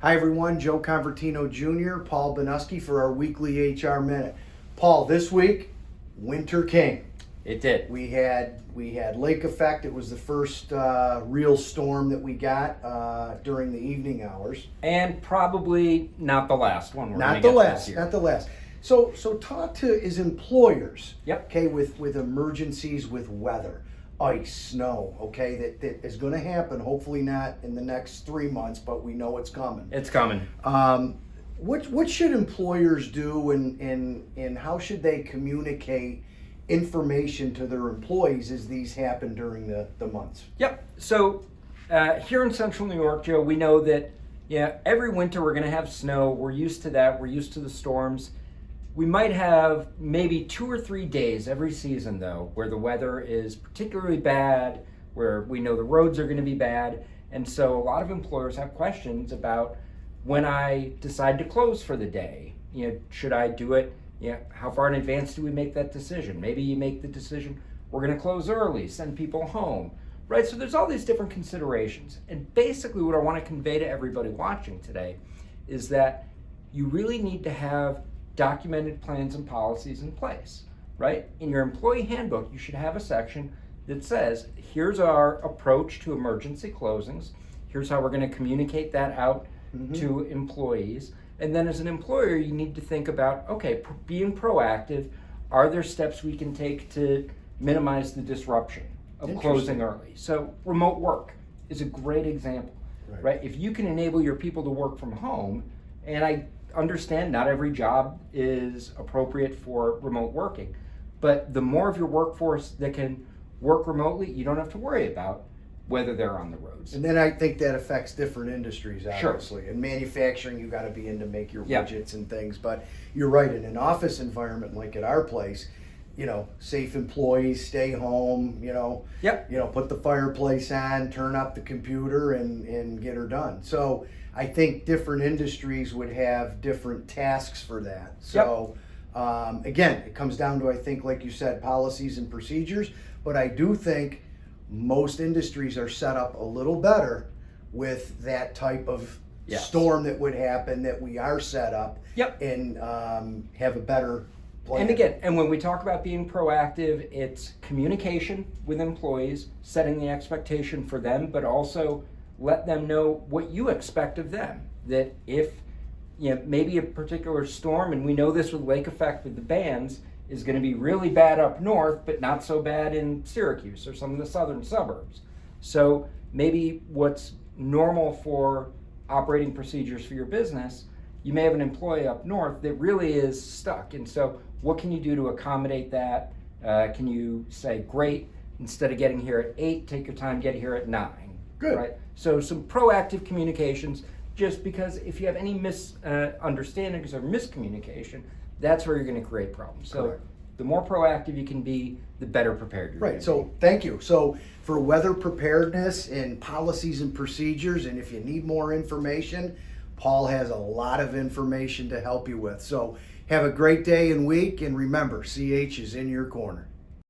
Hi everyone, Joe Convertino Jr., Paul Banuski for our weekly HR Minute. Paul, this week, winter came. It did. We had lake effect. It was the first real storm that we got during the evening hours. And probably not the last one we're Not going the to get last. this year. Not the last. So talk to as employers. Yep. Okay, with emergencies with weather, ice, snow. Okay, that is going to happen. Hopefully not in the next 3 months, but we know it's coming. It's coming. What should employers do, and how should they communicate information to their employees as these happen during the months? Yep. So here in Central New York, Joe, we know that every winter we're going to have snow. We're used to that. We're used to the storms. We might have maybe 2 or 3 days every season, though, where the weather is particularly bad, where we know the roads are going to be bad. And so a lot of employers have questions about when I decide to close for the day. Should I do it? How far in advance do we make that decision? Maybe you make the decision, we're going to close early, send people home, right? So there's all these different considerations. And basically what I want to convey to everybody watching today is that you really need to have documented plans and policies in place, right? In your employee handbook, you should have a section that says, here's our approach to emergency closings. Here's how we're going to communicate that out to employees. And then as an employer, you need to think about, okay, being proactive, are there steps we can take to minimize the disruption of closing early? So remote work is a great example, right? If you can enable your people to work from home, and I understand not every job is appropriate for remote working, but the more of your workforce that can work remotely, you don't have to worry about whether they're on the roads. And then I think that affects different industries, obviously. Sure. In manufacturing, you got to be in to make your widgets and things. But you're right, in an office environment like at our place, safe employees, stay home, put the fireplace on, turn up the computer, and get her done. So I think different industries would have different tasks for that. So again, it comes down to, I think, like you said, policies and procedures. But I do think most industries are set up a little better with that type of storm that would happen, that we are set up and have a better plan. And again, when we talk about being proactive, it's communication with employees, setting the expectation for them, but also let them know what you expect of them. That if maybe a particular storm, and we know this with lake effect with the bands, is going to be really bad up north, but not so bad in Syracuse or some of the southern suburbs. So maybe what's normal for operating procedures for your business, you may have an employee up north that really is stuck. And so what can you do to accommodate that? Can you say, great, instead of getting here at 8, take your time, get here at 9. Good. Right? So some proactive communications, just because if you have any misunderstandings or miscommunication, that's where you're going to create problems. So the more proactive you can be, the better prepared you're going to be. So thank you. So for weather preparedness and policies and procedures, and if you need more information, Paul has a lot of information to help you with. So have a great day and week, and remember, CH is in your corner.